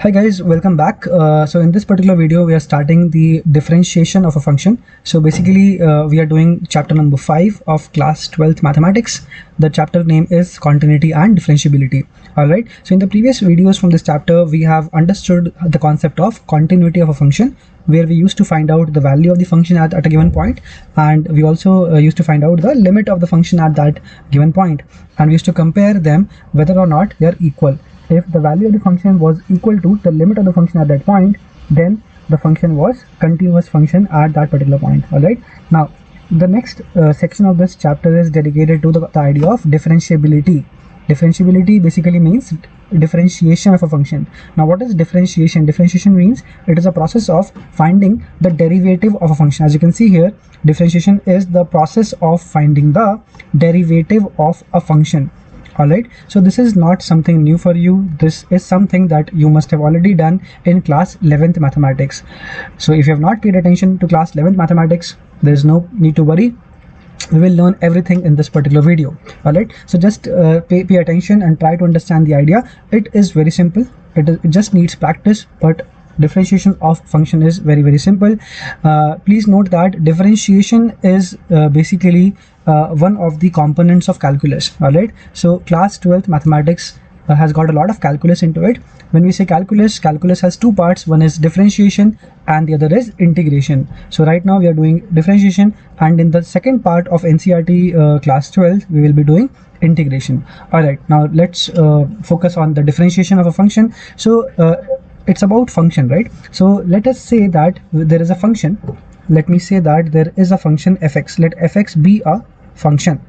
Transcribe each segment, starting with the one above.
Hi guys, welcome back. So in this particular video, we are starting the differentiation of a function. So basically, we are doing chapter number 5 of class 12th mathematics. The chapter name is continuity and differentiability. Alright, so in the previous videos from this chapter, we have understood the concept of continuity of a function, where we used to find out the value of the function at a given point, and we also used to find out the limit of the function at that given point, and we used to compare them whether or not they are equal. If the value of the function was equal to the limit of the function at that point, then the function was continuous function at that particular point. All right, now the next section of this chapter is dedicated to the idea of differentiability. Differentiability basically means differentiation of a function. Now what is differentiation? Differentiation means it is a process of finding the derivative of a function. As you can see here, differentiation is the process of finding the derivative of a function. Alright, so this is not something new for you. This is something that you must have already done in class 11th mathematics. So if you have not paid attention to class 11th mathematics, there is no need to worry. We will learn everything in this particular video. Alright, so just pay attention and try to understand the idea. It is very simple. It just needs practice, but differentiation of function is very simple. Please note that differentiation is basically one of the components of calculus. All right, so class 12th mathematics has got a lot of calculus into it. When we say calculus has two parts. One is differentiation and the other is integration. So right now we are doing differentiation, and in the second part of NCERT class 12 we will be doing integration. All right, now let's focus on the differentiation of a function. So it's about function, right? So let us say that there is a function. Let me say that there is a function fx. Let fx be a function.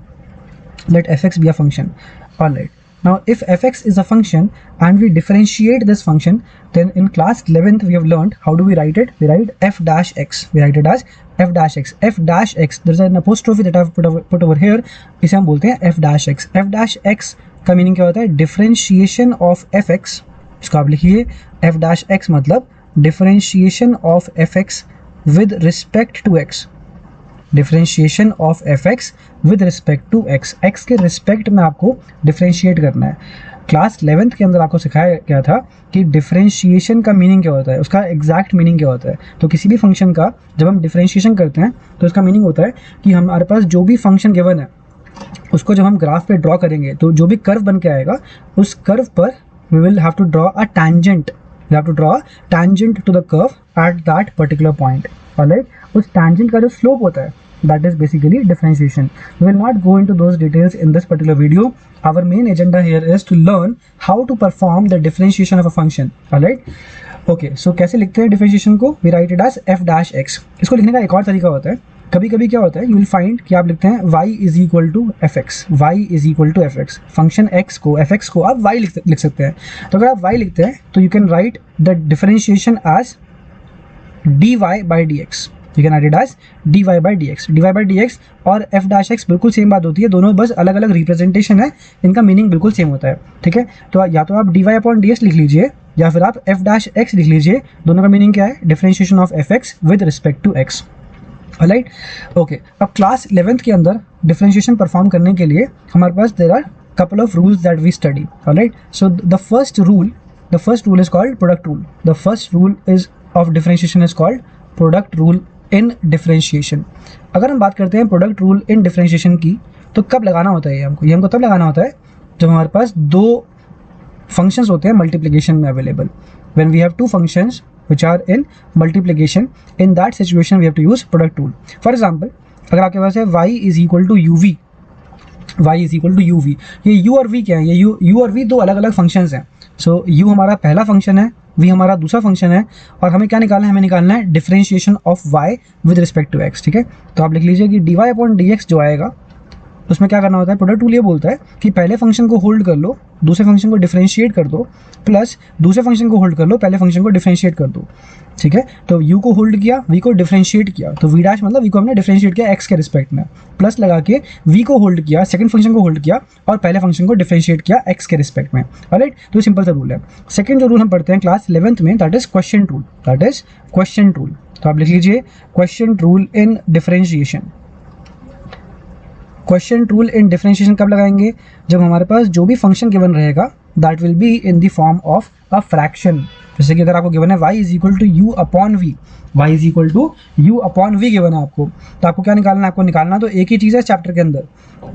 Let fx be a function. All right, now if fx is a function and we differentiate this function, then in class 11th we have learned how do we write it. We write f dash x. We write it as f dash x. F dash x, there's an apostrophe that I've put over here. इसे हम बोलते हैं f dash x. f dash x का meaning क्या होता है? Differentiation of fx. इसको आप लिखिए f dash x मतलब differentiation of fx with respect to x. Differentiation of fx with respect to x. x के रिस्पेक्ट में आपको डिफरेंशिएट करना है. क्लास 11th के अंदर आपको सिखाया गया था कि डिफरेंशिएशन का मीनिंग क्या होता है, उसका एग्जैक्ट मीनिंग क्या होता है. तो किसी भी फंक्शन का जब हम डिफरेंशिएशन करते हैं तो उसका मीनिंग होता है कि हमारे पास जो भी फंक्शन गिवन है उसको जब हम ग्राफ पे ड्रॉ करेंगे तो जो भी कर्व बन के आएगा उस कर्व पर we will have to draw a tangent. We have to draw a tangent to the curve at that particular point. Alright, उस tangent का जो slope होता है, that is basically differentiation. We will not go into those details in this particular video. Our main agenda here is to learn how to perform the differentiation of a function. Alright, okay. So कैसे लिखते हैं differentiation को? We write it as f dash x. इसको लिखने का एक और तरीका होता है. कभी कभी क्या होता है, यू विल फाइंड कि आप लिखते हैं y is equal to F X. Y is equal to F X. Function x को एफ एक्स को आप y लिख सकते हैं. तो अगर आप y लिखते हैं तो you can write the differentiation as dy by D X. You can write it as dy by D X. dy by D X और f डैश x बिल्कुल सेम बात होती है. दोनों बस अलग अलग रिप्रेजेंटेशन है, इनका मीनिंग बिल्कुल सेम होता है. ठीक है, तो या तो आप dy अपॉन डी एक्स लिख लीजिए या फिर आप f डैश x लिख लीजिए. दोनों का मीनिंग क्या है? Differentiation of f x with respect to x. Right, okay. अब क्लास 11th के अंदर डिफरेंशिएशन परफॉर्म करने के लिए हमारे पास there are couple of rules that we study. Alright, so the first rule is called product rule. The first rule is of differentiation is called product rule in differentiation. अगर हम बात करते हैं प्रोडक्ट रूल इन डिफरेंशिएशन की, तो कब लगाना होता है ये हमको तब लगाना होता है जब हमारे पास दो फंक्शंस होते हैं मल्टीप्लिकेशन में available. When we have two functions which are in multiplication, in that situation we have to use product rule. For example, अगर आपके पास है y is equal to uv, ये u और v क्या है? ये u और v दो अलग अलग फंक्शंस हैं. सो u हमारा पहला फंक्शन है, v हमारा दूसरा फंक्शन है, और हमें क्या निकालना है? हमें निकालना है differentiation of y with respect to x. ठीक है, तो आप लिख लीजिए कि dy अपॉन dx जो आएगा उसमें क्या करना होता है? प्रोडक्ट रूल ये बोलता है कि पहले फंक्शन को होल्ड कर लो, दूसरे फंक्शन को डिफरेंशिएट कर दो, प्लस दूसरे फंक्शन को होल्ड कर लो, पहले फंक्शन को डिफरेंशिएट कर दो. ठीक है, तो u को होल्ड किया, v को डिफरेंशिएट किया, तो v डैश मतलब v को हमने डिफरेंशिएट किया x के रिस्पेक्ट में, प्लस लगा के v को होल्ड किया, सेकंड फंक्शन को होल्ड किया और पहले फंक्शन को डिफरेंशिएट किया x के रिस्पेक्ट में. ऑलराइट, तो सिंपल सा रूल है. सेकंड जो रूल हम पढ़ते हैं क्लास 11th में, दैट इज क्वेश्चन रूल. तो आप लिख लीजिए question rule in differentiation. Question rule in differentiation कब लगाएंगे? जब हमारे पास जो भी फंक्शन गिवन रहेगा that will be in the form of a fraction. जैसे कि अगर आपको गिवन है y is equal to U upon V, y is equal to U upon V given है आपको, तो आपको क्या निकालना है, आपको निकालना तो एक ही चीज़ है चैप्टर के अंदर,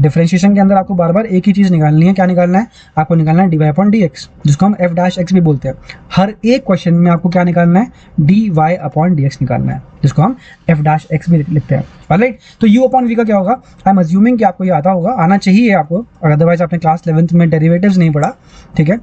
डिफरेंशिएशन के अंदर आपको बार बार एक ही चीज़ निकालनी है। क्या निकालना है, आपको निकालना है D Y upon D X, जिसको हम एफ डैश एक्स भी बोलते हैं। हर एक क्वेश्चन में आपको क्या निकालना है, D Y upon D X निकालना है, जिसको हम एफ डैश एक्स भी लिखते हैं। ऑलराइट, तो यू अपॉन वी का क्या होगा, आई एम अज्यूमिंग कि आपको ये आता होगा, आना चाहिए आपको, अदरवाइज आपने क्लास 11th में डेरिवेटिव्स नहीं पढ़ा, ठीक है।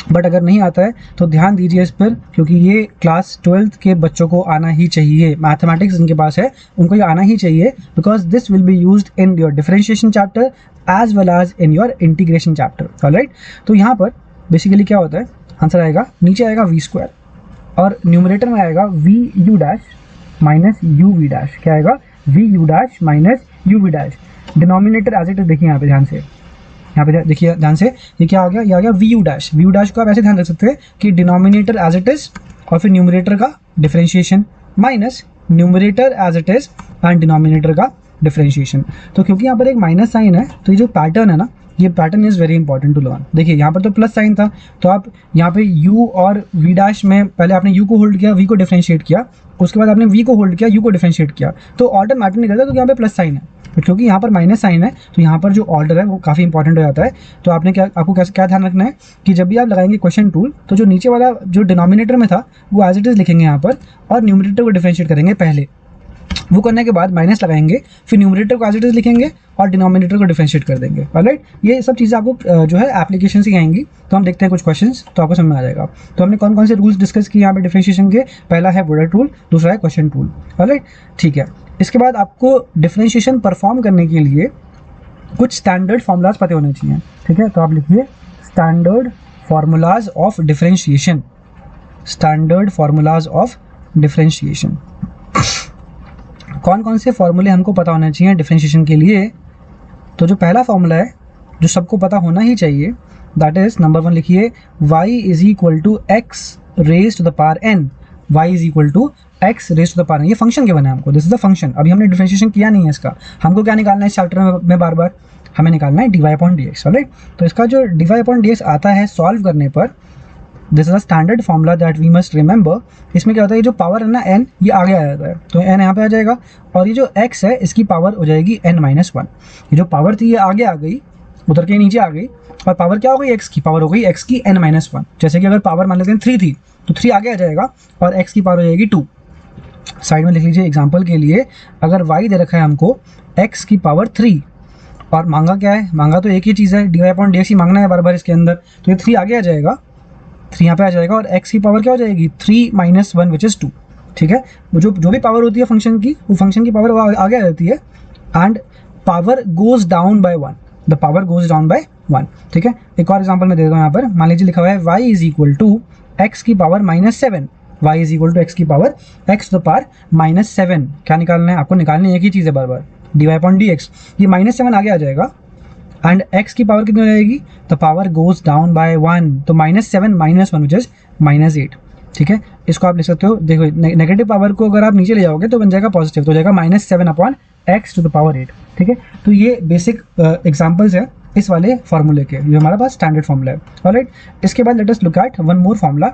बट अगर नहीं आता है तो ध्यान दीजिए इस पर, क्योंकि ये क्लास 12th के बच्चों को आना ही चाहिए। मैथमेटिक्स जिनके पास है उनको ये आना ही चाहिए, because this will be used in your differentiation chapter as well as in your integration chapter. Alright, तो यहाँ पर बेसिकली क्या होता है, आंसर आएगा, नीचे आएगा वी स्क्वायर और न्यूमरेटर में आएगा v u dash minus u v dash. क्या आएगा, v u dash minus u v dash. Denominator as it is, देखिए यहाँ पे ध्यान से, यहाँ पे देखिए ध्यान से, ये क्या आ गया, ये आ गया v u dash. V u dash को आप ऐसे ध्यान रख सकते हैं कि डिनोमिनेटर एज इट इज और फिर न्यूमरेटर का differentiation minus numerator as it is and denominator का डिफरेंशिएशन। तो क्योंकि यहाँ पर एक माइनस साइन है, तो ये जो पैटर्न है ना, ये pattern is very important to learn. देखिए यहाँ पर तो प्लस साइन था, तो आप यहाँ पे u और v डैश में पहले आपने u को होल्ड किया, v को डिफरेंशिएट किया, उसके बाद आपने v को होल्ड किया, u को डिफरेंशिएट किया, तो ऑर्डर मैटर नहीं करता, क्योंकि यहाँ पे प्लस साइन है। तो क्योंकि यहाँ पर माइनस साइन है, तो यहाँ पर जो ऑर्डर है वो काफ़ी इंपॉर्टेंट हो जाता है। तो आपने आपको क्या ध्यान रखना है कि जब भी आप लगाएंगे क्वेश्चन टूल, तो जो नीचे वाला जो डिनोमिनेटर में था वो एज इट इज़ लिखेंगे यहाँ पर, और न्यूमरेटर को डिफरेंशिएट करेंगे पहले। वो करने के बाद माइनस लगाएंगे, फिर न्यूमरेटर को एज इट इज लिखेंगे और डिनोमिनेटर को डिफरेंशिएट कर देंगे। ऑलराइट, ये सब चीज़ें आपको जो है एप्लीकेशन से आएंगी। तो हम देखते हैं कुछ क्वेश्चंस, तो आपको समझ में आ जाएगा। तो हमने कौन कौन से रूल्स डिस्कस किए यहाँ पे डिफरेंशिएशन के, पहला है बॉर्डर टूल, दूसरा है क्वेश्चन टूल। ऑलराइट, ठीक है। इसके बाद आपको डिफरेंशिएशन परफॉर्म करने के लिए कुछ स्टैंडर्ड फार्मूलाज पता होने चाहिए, ठीक है। तो आप लिखिए standard formulas of differentiation, standard formulas of differentiation. कौन कौन से फॉर्मूले हमको पता होने चाहिए डिफरेंशिएशन के लिए। तो जो पहला फॉर्मूला है जो सबको पता होना ही चाहिए, दैट इज नंबर 1 लिखिए, y is equal to x raise to the power n। y is equal to x raise to the power n, ये फंक्शन के बना है हमको, दिस इज द फंक्शन। अभी हमने डिफरेंशिएशन किया नहीं है इसका, हमको क्या निकालना है इस चैप्टर में बार बार, हमें निकालना है D Y upon D x. Alright, तो इसका जो d Y upon D x आता है सॉल्व करने पर, this is a standard formula that we must remember. इसमें क्या होता है, ये जो पावर है ना n, ये आगे आ जाता है, तो n यहाँ पे आ जाएगा, और ये जो x है इसकी पावर हो जाएगी n-1। ये जो पावर थी ये आगे आ गई, उधर के नीचे आ गई, और पावर क्या हो गई, x की पावर हो गई x की n-1। जैसे कि अगर पावर मान लेते हैं 3 थी, तो 3 आगे आ जाएगा और x की पावर हो जाएगी 2। साइड में लिख लीजिए एग्जाम्पल के लिए, अगर y दे रखा है हमको x की पावर 3, और मांगा क्या है, मांगा तो एक ही चीज़ है, D Y upon D x ही मांगना है बार बार इसके अंदर, तो ये 3 आगे आ जाएगा, 3 यहाँ पे आ जाएगा, और x की पावर क्या हो जाएगी 3 - 1 विच इज़ 2। ठीक है, जो भी पावर होती है फंक्शन की, वो फंक्शन की पावर आगे आ जाती है, and power goes down by 1, the power goes down by 1। ठीक है, एक और एग्जांपल मैं दे देता हूँ यहाँ पर, मान लीजिए लिखा हुआ है y is equal to x की power -7, y is equal to x की power x to the power -7। क्या निकालना है आपको, निकालनी एक ही चीज़ है बार बार, d Y upon D x. ये -7 आगे आ जाएगा, एंड x की पावर कितनी हो जाएगी, the power goes down by 1, तो -7 - 1 विच इज -8। ठीक है, इसको आप लिख सकते हो, देखो नेगेटिव पावर को अगर आप नीचे ले जाओगे तो बन जाएगा पॉजिटिव, तो हो जाएगा -7 upon x to the power 8। ठीक है, तो ये बेसिक एग्जांपल्स है इस वाले फार्मूले के, जो हमारे पास स्टैंडर्ड फार्मूला है। ऑलराइट, इसके बाद let us look at one more formula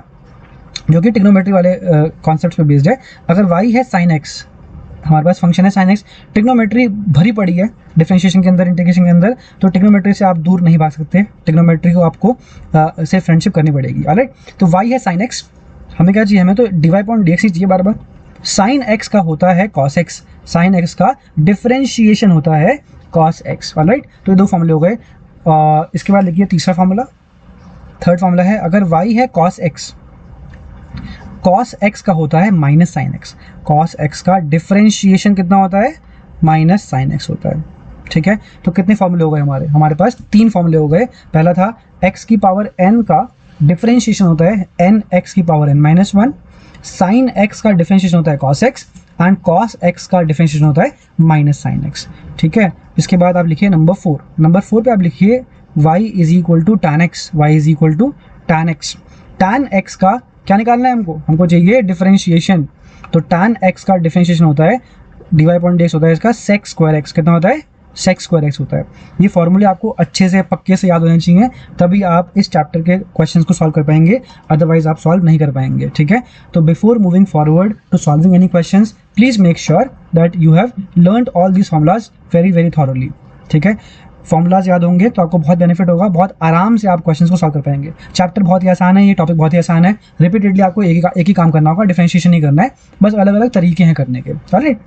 जो कि ट्रिग्नोमेट्री वाले कॉन्सेप्ट पे बेस्ड है। अगर y है sin x, हमारे पास फंक्शन है sin x, ट्रिग्नोमेट्री भरी पड़ी है डिफरेंशिएशन के अंदर, इंटीग्रेशन के अंदर, तो ट्रिग्नोमेट्री से आप दूर नहीं भाग सकते, ट्रिग्नोमेट्री को आपको से फ्रेंडशिप करनी पड़ेगी। ऑलराइट, तो y है sin x, हमें क्या चाहिए, हमें तो d Y upon D x ही चाहिए बार बार। साइन x का होता है cos x, साइन x का डिफरेंशिएशन होता है cos x। ऑलराइट, तो ये दो फॉर्मूले हो गए। इसके बाद लिखिए तीसरा फॉर्मूला, थर्ड फॉर्मूला है, अगर y है cos x, cos x का होता है minus sine x, cos x का डिफरेंशिएशन कितना होता है, माइनस साइन x होता है। ठीक है, तो कितने फॉर्मूले हो गए हमारे पास 3 फॉर्मूले हो गए। पहला था x की पावर n का डिफरेंशिएशन होता है n x की पावर n-1, साइन x का डिफरेंशिएशन होता है cos x, and cos x का डिफरेंशिएशन होता है माइनस साइन x। ठीक है, इसके बाद आप लिखिए नंबर 4, नंबर 4 पे आप लिखिए y is equal to tan x, y is equal to tan x। tan x का क्या निकालना है हमको चाहिए डिफरेंशिएशन, तो tan x का डिफरेंशिएशन होता है D Y upon D x होता है इसका sec स्क्वायर x, कितना होता है सेक स्क्वायर एक्स होता है। ये फॉर्मूले आपको अच्छे से पक्के से याद होने चाहिए, तभी आप इस चैप्टर के क्वेश्चंस को सॉल्व कर पाएंगे, अदरवाइज आप सॉल्व नहीं कर पाएंगे। ठीक है, तो before moving forward to solving any questions, please make sure that you have learned all these formulas very very thoroughly. ठीक है, फॉर्मूलाज याद होंगे तो आपको बहुत बेनिफिट होगा, बहुत आराम से आप क्वेश्चंस को सॉल्व कर पाएंगे। चैप्टर बहुत ही आसान है, ये टॉपिक बहुत ही आसान है। रिपीटेडली आपको एक ही काम करना होगा, डिफरेंशिएशन नहीं करना है, बस अलग अलग तरीके हैं करने के। राइट,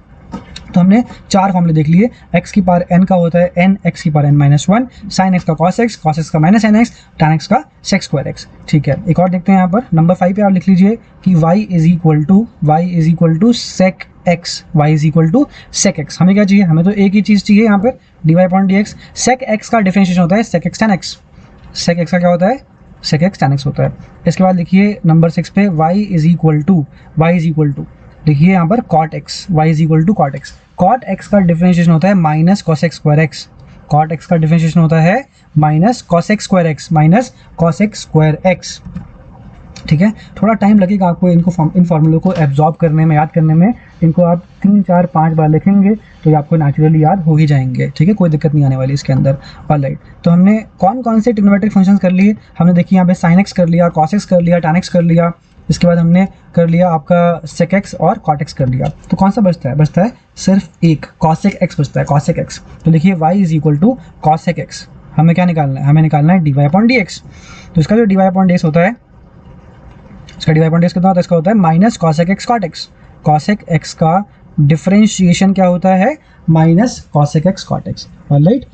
तो हमने 4 फॉर्मूले देख लिए। x की पावर n का होता है n x की पावर n-1, sin x का cos x, cos x का minus n x, tan x का sec स्क्वायर x। ठीक है, एक और देखते हैं यहाँ पर नंबर 5 पे आप लिख लीजिए कि y is equal to sec x, y is equal to sec x। हमें क्या चाहिए, हमें तो एक ही चीज़ चाहिए यहाँ पर, dy/dx। sec x का डिफरेंशिएशन होता है sec x tan x। sec x का क्या होता है, sec x tan x होता है। इसके बाद लिखिए नंबर 6 पे y इज इक्वल टू देखिए यहाँ पर cot x, y is equal to cot x। cot x का डिफरेंशिएशन होता है minus cos x square x। cot x का डिफरेंशिएशन होता है minus cos x square x। ठीक है, थोड़ा टाइम लगेगा आपको इन फॉर्मूलों को एब्जॉर्ब करने में, याद करने में। इनको आप 3, 4, 5 बार लिखेंगे तो ये आपको नेचुरली याद हो ही जाएंगे। ठीक है, कोई दिक्कत नहीं आने वाली इसके अंदर। ऑलराइट, तो हमने कौन कौन से ट्रिग्नोमेट्रिक फंक्शंस कर लिए, हमने देखिए यहाँ पे sin x कर लिया, cos x कर लिया, tan x कर लिया। इसके बाद हमने कर लिया आपका sec x और cot x कर लिया। तो कौन सा बचता है, बचता है सिर्फ एक cosec x बचता है, cosec x। तो लिखिए y is equal to cosec x। हमें क्या निकालना है, हमें निकालना है dy/dx। तो इसका जो dy/dx होता है, इसका dy/dx कितना होता है, इसका होता है minus cosec x cot x। cosec x का डिफरेंशिएशन क्या होता है, minus cosec x cot x। Alright,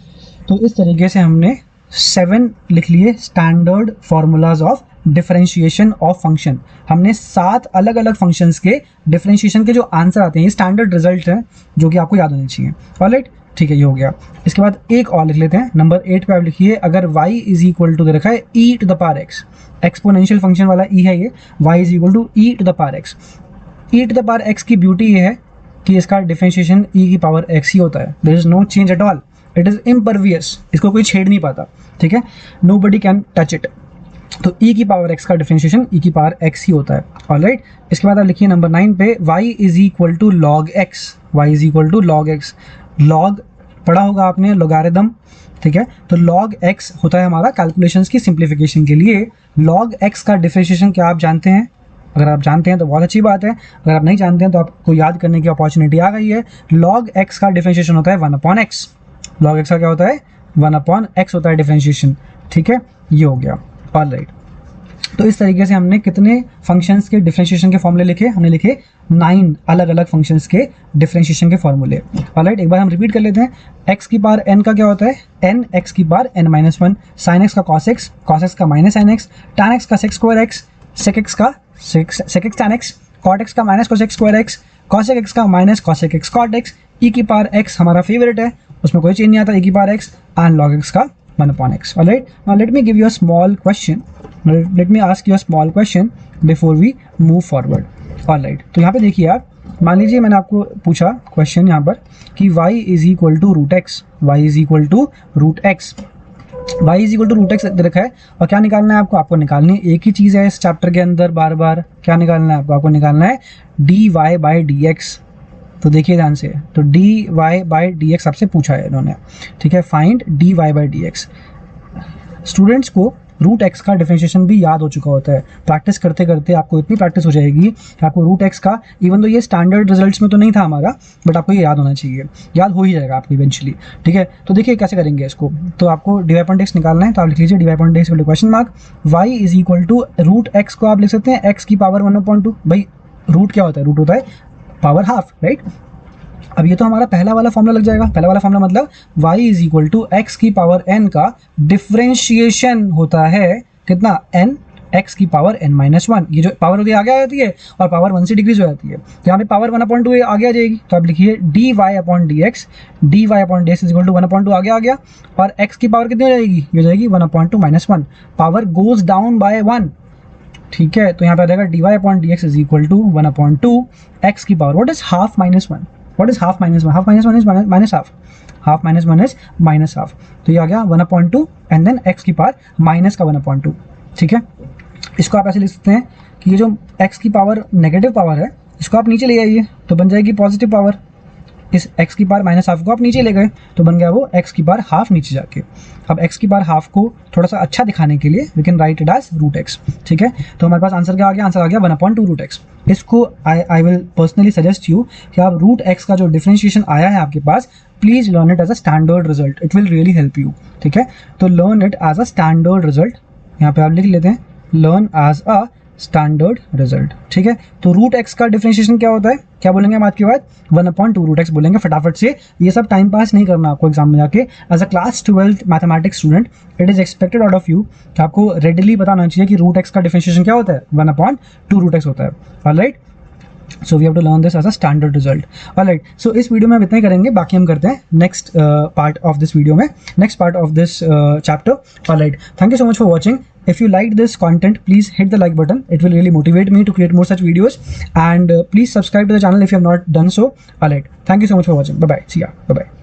तो इस तरीके से हमने 7 लिख लिए standard formulas of differentiation of function. हमने 7 अलग अलग फंक्शंस के डिफरेंशिएशन के जो आंसर आते हैं, ये स्टैंडर्ड रिजल्ट हैं जो कि आपको याद होने चाहिए। ऑलराइट, ठीक है, ये हो गया। इसके बाद एक और लिख लेते हैं, नंबर 8 पे आप लिखिए, अगर y इज इक्वल टू दे रखा है e to the power x, exponential function वाला e है ये, y is equal to e to the power x। e to the power x की ब्यूटी ये है कि इसका डिफरेंशिएशन e की पावर x ही होता है। There is no change at all, it is impervious, इसको कोई छेड़ नहीं पाता। ठीक है, नोबडी कैन टच इट। तो e की पावर x का डिफरेंशिएशन e की पावर x ही होता है। ऑलराइट, इसके बाद आप लिखिए नंबर 9 पे, y is equal to log x, y is equal to log x। Log पढ़ा होगा आपने, लोगारिथम। ठीक है, तो log x होता है हमारा कैलकुलेशंस की सिंप्लीफिकेशन के लिए। log x का डिफरेंशिएशन क्या आप जानते हैं? अगर आप जानते हैं तो बहुत अच्छी बात है, अगर आप नहीं जानते हैं तो आपको याद करने की अपॉर्चुनिटी आ गई है। log x का डिफरेंशिएशन होता है 1/x। log x का क्या होता है, 1/x होता है डिफरेंशिएशन। ठीक है, ये हो गया। ऑलराइट, तो इस तरीके से हमने कितने फंक्शंस के डिफरेंशिएशन के फॉर्मूले लिखे, हमने लिखे 9 अलग अलग फंक्शंस के डिफरेंशिएशन के फॉर्मूले। ऑलराइट, एक बार हम रिपीट कर लेते हैं। x की पावर n का क्या होता है, n x की पावर n-1, sin x का cos x का minus sin x, tan x का sec square x, sec x का sec x tan x, cot x का minus cos x square x, cosec x का minus cosec x cot x, e की power x हमारा favourite है, उसमें कोई change नहीं आता, e की power x, and log x का 1/x। Alright, now let me give you a small question. Let me ask you a small question before we move forward. Alright, तो यहाँ पे देखिए आप, मान लीजिए मैंने आपको पूछा क्वेश्चन यहाँ पर कि y is equal to root x, y is equal to root x, y is equal to root x रखा है, और क्या निकालना है आपको, आपको निकालनी है एक ही चीज़ है इस चैप्टर के अंदर, बार बार क्या निकालना है आपको, आपको निकालना है dy/dx। तो देखिए ध्यान से, तो dy/dx आपसे पूछा है इन्होंने। ठीक है, फाइंड dy/dx। स्टूडेंट्स को रूट एक्स का डिफरेंशिएशन भी याद हो चुका होता है, प्रैक्टिस करते करते आपको इतनी प्रैक्टिस हो जाएगी कि आपको रूट एक्स का, इवन तो ये स्टैंडर्ड रिजल्ट्स में तो नहीं था हमारा, बट आपको ये याद होना चाहिए, याद हो ही जाएगा आपको इवेंचुअली। ठीक है, तो देखिए कैसे करेंगे इसको। तो आपको dy/x निकालना है, तो आप लिख लीजिए dy/x question mark, y is equal to root x को आप लिख सकते हैं x की पावर 1/2। भाई रूट क्या होता है, रूट होता है पावर हाफ, राइट। अब ये तो हमारा पहला वाला फॉर्मूला लग जाएगा। पहला वाला फॉर्मूला मतलब y is equal to x की पावर n का डिफरेंशिएशन होता है कितना, n x की पावर n-1। ये जो पावर होती है आगे आ जाती है और पावर 1 से डिक्रीज हो जाती है, तो यहाँ पे पावर 1/2 आगे आ जाएगी। तो आप लिखिए dy/dx, dy/dx is equal to 1/2 आगे आ गया, और x की पावर कितनी हो जाएगी, ये हो जाएगी 1/2 - 1, पावर गोज डाउन बाय 1। ठीक है, तो यहाँ पे आ जाएगा dy/dx is equal to 1/2 x की power, what is half minus 1, what is half minus 1, half minus 1 is minus half, half minus 1 is minus half. तो ये आ गया 1/2 एंड देन x की पावर माइनस का 1/2। ठीक है, इसको आप ऐसे लिख सकते हैं कि ये जो x की पावर नेगेटिव पावर है, इसको आप नीचे ले आइए तो बन जाएगी पॉजिटिव पावर। इस x की पावर माइनस हाफ को आप नीचे ले गए, तो बन गया वो x की पावर हाफ नीचे जाके। अब x की पावर हाफ को थोड़ा सा अच्छा दिखाने के लिए we can write it as root x, ठीक है। तो हमारे पास आंसर क्या आ गया, आंसर आ गया 1/2 रूट x। इसको I will personally suggest you कि आप रूट x का जो डिफरेंशिएशन आया है आपके पास, please learn it as a standard result, it will really help you, ठीक है। तो learn it as a standard result, यहाँ पे आप लिख लेते हैं learn as a standard result, ठीक है। तो रूट एक्स का डिफरेंशिएशन क्या होता है, क्या बोलेंगे हम आज के बाद, 1/2 रूट एक्स बोलेंगे फटाफट से। ये सब टाइम पास नहीं करना आपको एग्जाम में जाके। As a class 12th mathematics student it is expected out of you कि आपको रेडिली पता होना चाहिए कि रूट एक्स का डिफरेंशिएशन क्या होता है, 1/2 रूट एक्स होता है, alright. So we have to learn this as a standard result, alright. So इस वीडियो में हम इतना ही करेंगे, बाकी हम करते हैं next part of this video में, next part of this chapter, alright. Thank you so much for watching. If you liked this content, please hit the like button. It will really motivate me to create more such videos. And please subscribe to the channel if you have not done so. Alright. Thank you so much for watching. Bye bye. See ya. Bye bye.